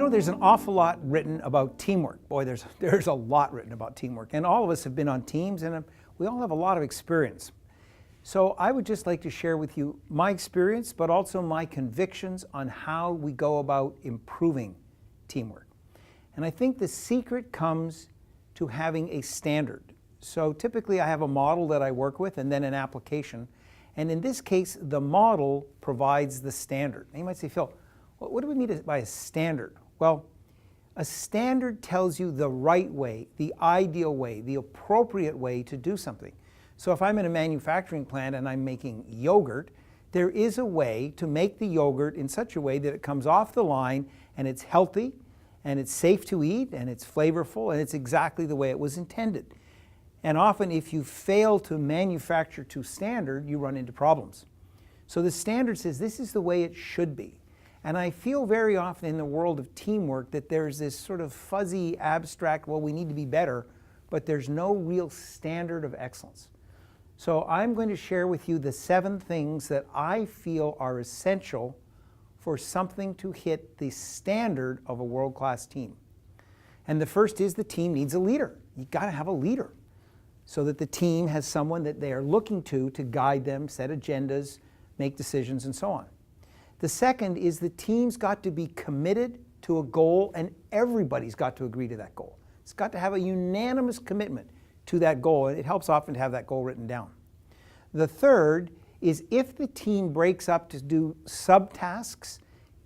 You know, there's an awful lot written about teamwork. Boy, there's a lot written about teamwork. And all of us have been on teams, and we all have a lot of experience. So I would just like to share with you my experience, but also my convictions on how we go about improving teamwork. And I think the secret comes to having a standard. So typically I have a model that I work with and then an application. And in this case, the model provides the standard. And you might say, Phil, what do we mean by a standard? Well, a standard tells you the right way, the ideal way, the appropriate way to do something. So if I'm in a manufacturing plant and I'm making yogurt, there is a way to make the yogurt in such a way that it comes off the line and it's healthy and it's safe to eat and it's flavorful and it's exactly the way it was intended. And often if you fail to manufacture to standard, you run into problems. So the standard says this is the way it should be. And I feel very often in the world of teamwork that there's this sort of fuzzy, abstract, well, we need to be better, but there's no real standard of excellence. So I'm going to share with you the 7 things that I feel are essential for something to hit the standard of a world-class team. And the first is the team needs a leader. You've got to have a leader so that the team has someone that they are looking to guide them, set agendas, make decisions, and so on. The second is the team's got to be committed to a goal, and everybody's got to agree to that goal. It's got to have a unanimous commitment to that goal, and it helps often to have that goal written down. The third is if the team breaks up to do subtasks,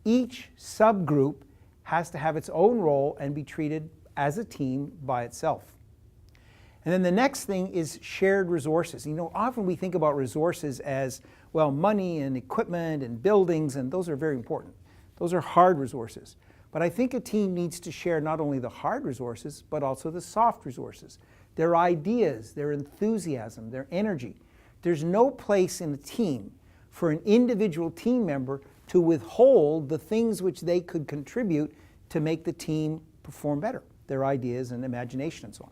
each subgroup has to have its own role and be treated as a team by itself. And then the next thing is shared resources. You know, often we think about resources as, well, money and equipment and buildings, and those are very important. Those are hard resources. But I think a team needs to share not only the hard resources, but also the soft resources. Their ideas, their enthusiasm, their energy. There's no place in a team for an individual team member to withhold the things which they could contribute to make the team perform better, their ideas and imagination and so on.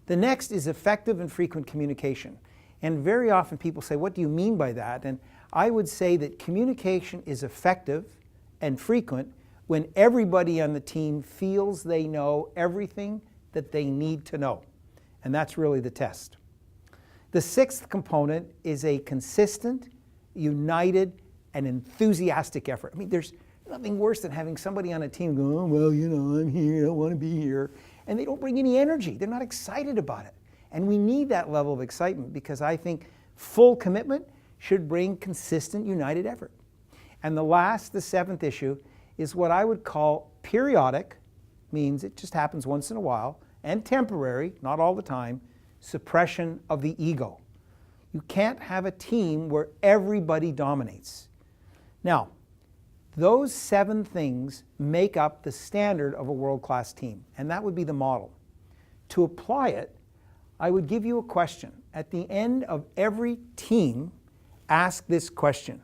The next is effective and frequent communication. And very often people say, what do you mean by that? And I would say that communication is effective and frequent when everybody on the team feels they know everything that they need to know. And that's really the test. The 6th component is a consistent, united, and enthusiastic effort. I mean, there's nothing worse than having somebody on a team go, oh, well, you know, I'm here, I don't want to be here. And they don't bring any energy. They're not excited about it. And we need that level of excitement because I think full commitment should bring consistent, united effort. And the 7th issue, is what I would call periodic, means it just happens once in a while, and temporary, not all the time, suppression of the ego. You can't have a team where everybody dominates. Now, those 7 things make up the standard of a world-class team, and that would be the model. To apply it, I would give you a question. At the end of every team, ask this question: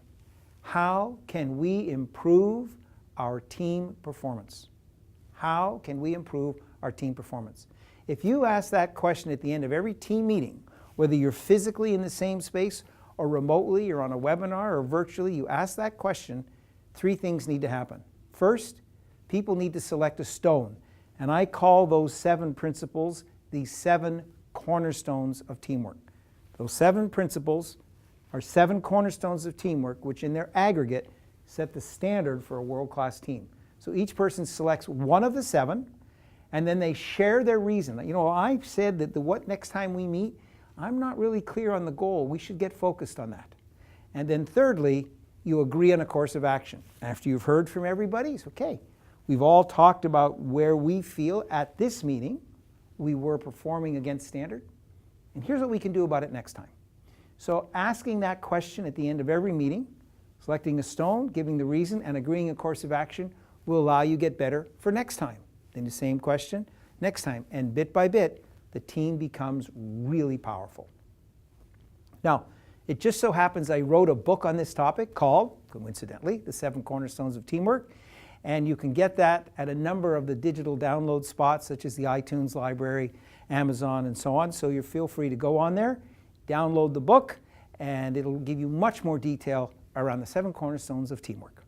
how can we improve our team performance? How can we improve our team performance? If you ask that question at the end of every team meeting, whether you're physically in the same space or remotely or on a webinar or virtually, you ask that question, 3 things need to happen. First, people need to select a stone. And I call those 7 principles the 7 cornerstones of teamwork. Those 7 principles are 7 cornerstones of teamwork, which in their aggregate set the standard for a world-class team. So each person selects one of the 7, and then they share their reason. You know, I've said that next time we meet, I'm not really clear on the goal. We should get focused on that. And then thirdly, you agree on a course of action. After you've heard from everybody, it's okay. We've all talked about where we feel at this meeting we were performing against standard, and here's what we can do about it next time. So asking that question at the end of every meeting, selecting a stone, giving the reason, and agreeing a course of action will allow you to get better for next time. Then the same question next time, and bit by bit, the team becomes really powerful. Now, it just so happens I wrote a book on this topic called, coincidentally, The 7 Cornerstones of Teamwork, and you can get that at a number of the digital download spots, such as the iTunes library, Amazon, and so on. So you feel free to go on there, download the book, and it'll give you much more detail around the 7 cornerstones of teamwork.